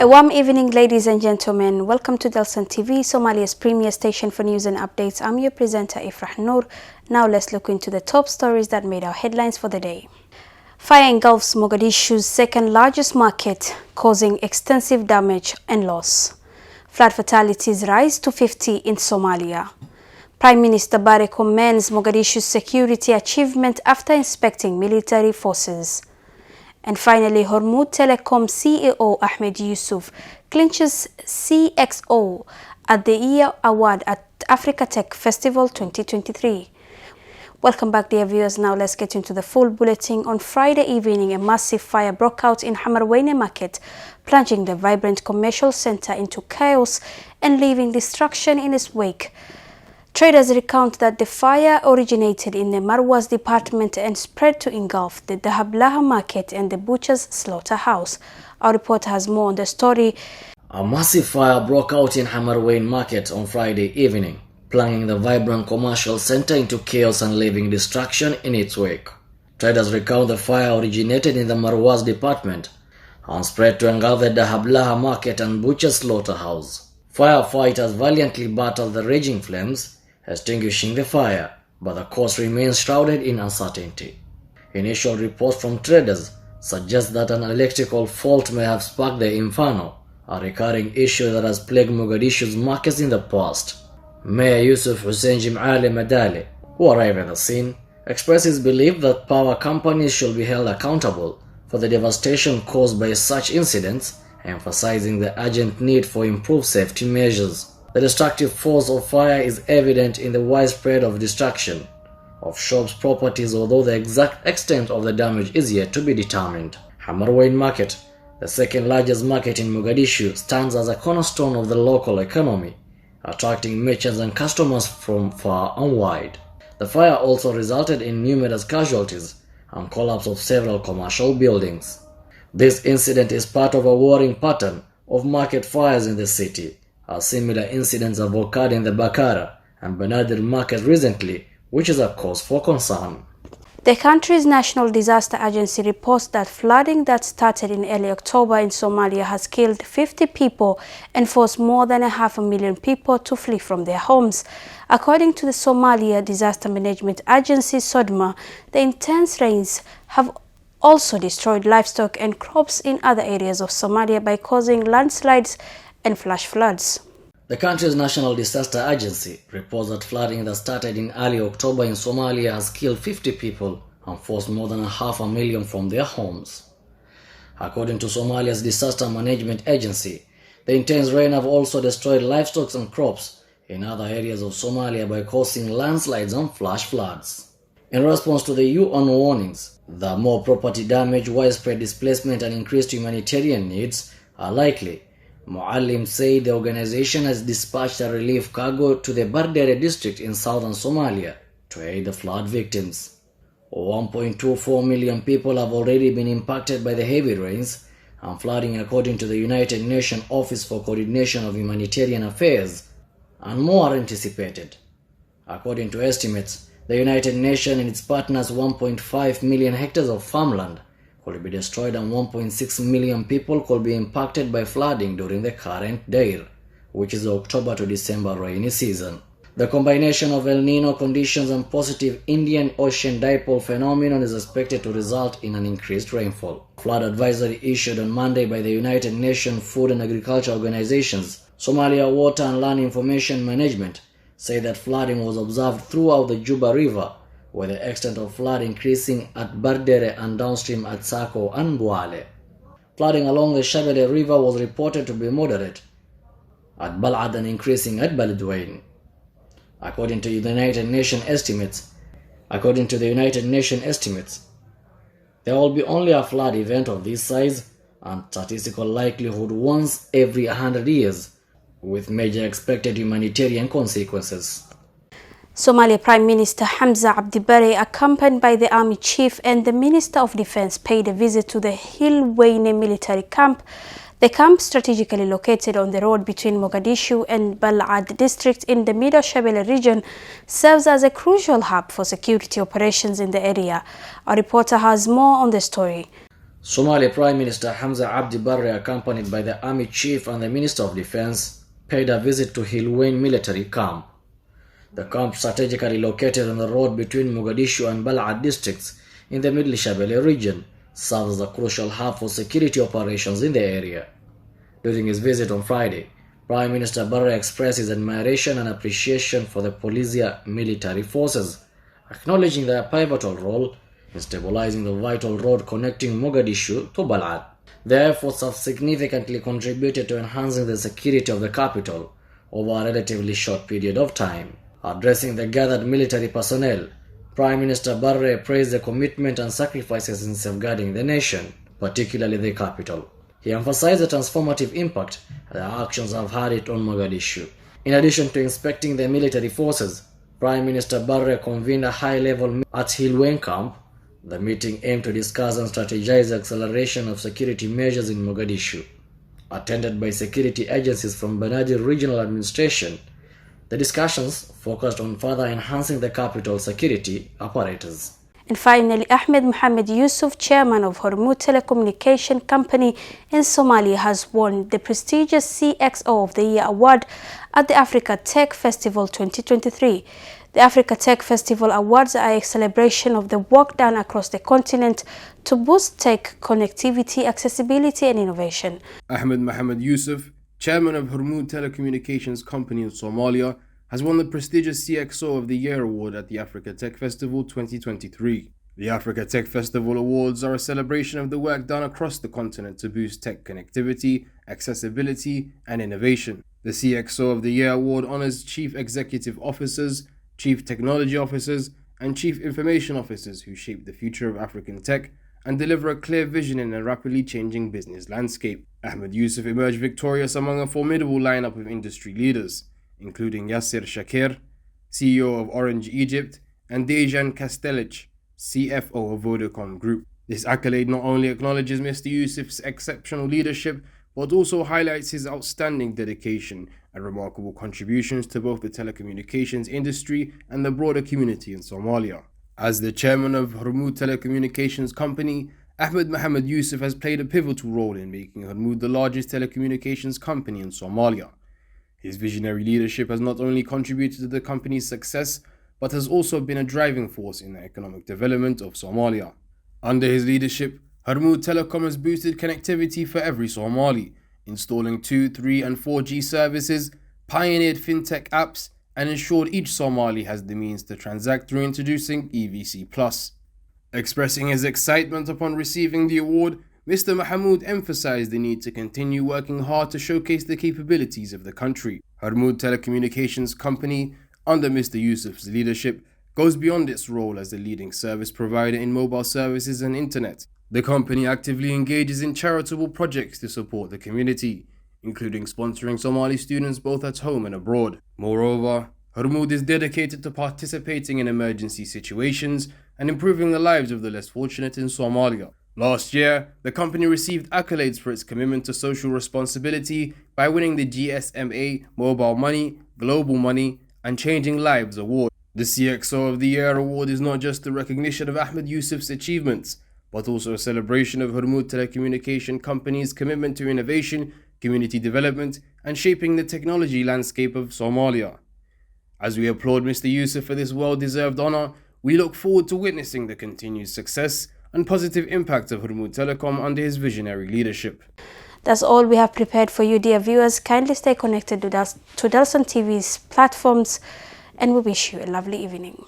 warm evening, ladies and gentlemen. Welcome to Dalsan TV, Somalia's premier station for news and updates. I'm your presenter, Ifrah Noor. Now let's look into the top stories that made our headlines for the day. Fire engulfs Mogadishu's second largest market, causing extensive damage and loss. Flood fatalities rise to 50 in Somalia. Prime Minister Barre commends Mogadishu's security achievement after inspecting military forces. And finally, Hormuz Telecom CEO Ahmed Yusuf clinches CXO at the Year Award at Africa Tech Festival 2023. Welcome back, dear viewers. Now let's get into the full bulletin. On Friday evening, a massive fire broke out in Hamarweyne Market, plunging the vibrant commercial center into chaos and leaving destruction in its wake. Traders recount that the fire originated in the Marwas department and spread to engulf the Dahablaha market and the butcher's slaughterhouse. Our reporter has more on the story. A massive fire broke out in Hamarweyne Market on Friday evening, plunging the vibrant commercial center into chaos and leaving destruction in its wake. Traders recount the fire originated in the Marwas department and spread to engulf the Dahablaha market and butcher's slaughterhouse. Firefighters valiantly battled the raging flames, extinguishing the fire, but the cause remains shrouded in uncertainty. Initial reports from traders suggest that an electrical fault may have sparked the inferno, a recurring issue that has plagued Mogadishu's markets in the past. Mayor Yusuf Hussein Jim'ali Madale, who arrived at the scene, expressed his belief that power companies should be held accountable for the devastation caused by such incidents, emphasizing the urgent need for improved safety measures. The destructive force of fire is evident in the widespread of destruction of shops' properties, although the exact extent of the damage is yet to be determined. Hamarweyne Market, the second largest market in Mogadishu, stands as a cornerstone of the local economy, attracting merchants and customers from far and wide. The fire also resulted in numerous casualties and collapse of several commercial buildings. This incident is part of a worrying pattern of market fires in the city, as similar incidents have occurred in the Bakara and Banadir market recently, which is a cause for concern. The country's National Disaster Agency reports that flooding that started in early October in Somalia has killed 50 people and forced more than 500,000 people to flee from their homes. According to the Somalia Disaster Management Agency, SODMA, the intense rains have also destroyed livestock and crops in other areas of Somalia by causing landslides and flash floods. The country's National Disaster Agency reports that flooding that started in early October in Somalia has killed 50 people and forced more than 500,000 from their homes. According to Somalia's Disaster Management Agency, the intense rain have also destroyed livestock and crops in other areas of Somalia by causing landslides and flash floods. In response to the UN warnings that more property damage, widespread displacement and increased humanitarian needs are likely, Muallim said the organization has dispatched a relief cargo to the Bardere district in southern Somalia to aid the flood victims. 1.24 million people have already been impacted by the heavy rains and flooding, according to the United Nations Office for Coordination of Humanitarian Affairs, and more are anticipated. According to estimates, the United Nations and its partners' 1.5 million hectares of farmland could be destroyed and 1.6 million people could be impacted by flooding during the current year, which is the October to December rainy season. The combination of El Nino conditions and positive Indian Ocean dipole phenomenon is expected to result in an increased rainfall. Flood advisory issued on Monday by the United Nations Food and Agriculture Organizations, Somalia Water and Land Information Management, say that flooding was observed throughout the Juba River, with the extent of flood increasing at Bardere and downstream at Sako and Buale. Flooding along the Shabelle River was reported to be moderate at Balad and increasing at Baladweyne. According to the United Nations estimates, there will be only a flood event of this size and statistical likelihood once every 100 years, with major expected humanitarian consequences. Somalia Prime Minister Hamza Abdi Barre, accompanied by the Army Chief and the Minister of Defense, paid a visit to the Hilweyne military camp. The camp, strategically located on the road between Mogadishu and Balad district in the Middle Shabelle region, serves as a crucial hub for security operations in the area. Our reporter has more on the story. Somalia Prime Minister Hamza Abdi Barre, accompanied by the Army Chief and the Minister of Defense, paid a visit to Hilwain military camp. The camp, strategically located on the road between Mogadishu and Balad districts in the Middle Shabelle region, serves as a crucial hub for security operations in the area. During his visit on Friday, Prime Minister Barre expressed his admiration and appreciation for the Polisia military forces, acknowledging their pivotal role in stabilizing the vital road connecting Mogadishu to Balad. Their efforts have significantly contributed to enhancing the security of the capital over a relatively short period of time. Addressing the gathered military personnel, Prime Minister Barre praised the commitment and sacrifices in safeguarding the nation, particularly the capital. He emphasized the transformative impact their actions have had on Mogadishu. In addition to inspecting the military forces, Prime Minister Barre convened a high-level meeting at Hilwain camp. The meeting aimed to discuss and strategize the acceleration of security measures in Mogadishu. Attended by security agencies from Banadil Regional Administration, the discussions focused on further enhancing the capital's security apparatus. And finally, Ahmed Mohamed Yusuf, chairman of Hormuz Telecommunication Company in Somalia, has won the prestigious CXO of the Year award at the Africa Tech Festival 2023. The Africa Tech Festival Awards are a celebration of the work done across the continent to boost tech connectivity, accessibility and innovation. Ahmed Mohamed Yusuf, chairman of Hormuz Telecommunications Company in Somalia, has won the prestigious CXO of the Year award at the Africa Tech Festival 2023. The Africa Tech Festival Awards are a celebration of the work done across the continent to boost tech connectivity, accessibility and innovation. The CXO of the Year award honors chief executive officers, chief technology officers and chief information officers who shape the future of African tech and deliver a clear vision in a rapidly changing business landscape. Ahmed Yusuf emerged victorious among a formidable lineup of industry leaders, including Yasser Shakir, CEO of Orange Egypt, and Dejan Kastelic, CFO of Vodacom Group. This accolade not only acknowledges Mr. Yusuf's exceptional leadership, but also highlights his outstanding dedication and remarkable contributions to both the telecommunications industry and the broader community in Somalia. As the chairman of Hormuz Telecommunications Company, Ahmed Mohamed Yusuf has played a pivotal role in making Hormuz the largest telecommunications company in Somalia. His visionary leadership has not only contributed to the company's success, but has also been a driving force in the economic development of Somalia. Under his leadership, Hormuz Telecom has boosted connectivity for every Somali, installing 2, 3 and 4G services, pioneered fintech apps, and ensured each Somali has the means to transact through introducing EVC+. Expressing his excitement upon receiving the award, Mr. Mahmoud emphasized the need to continue working hard to showcase the capabilities of the country. Hormuz Telecommunications Company, under Mr. Yusuf's leadership, goes beyond its role as the leading service provider in mobile services and internet. The company actively engages in charitable projects to support the community, including sponsoring Somali students both at home and abroad. Moreover, Hormuz is dedicated to participating in emergency situations and improving the lives of the less fortunate in Somalia. Last year, the company received accolades for its commitment to social responsibility by winning the GSMA Mobile Money, Global Money, and Changing Lives Award. The CXO of the Year award is not just a recognition of Ahmed Yusuf's achievements, but also a celebration of Hormuz Telecommunication Company's commitment to innovation, community development, and shaping the technology landscape of Somalia. As we applaud Mr. Yusuf for this well-deserved honor, we look forward to witnessing the continued success and positive impact of Hormuz Telecom under his visionary leadership. That's all we have prepared for you, dear viewers. Kindly stay connected to Dalsan TV's platforms, and we wish you a lovely evening.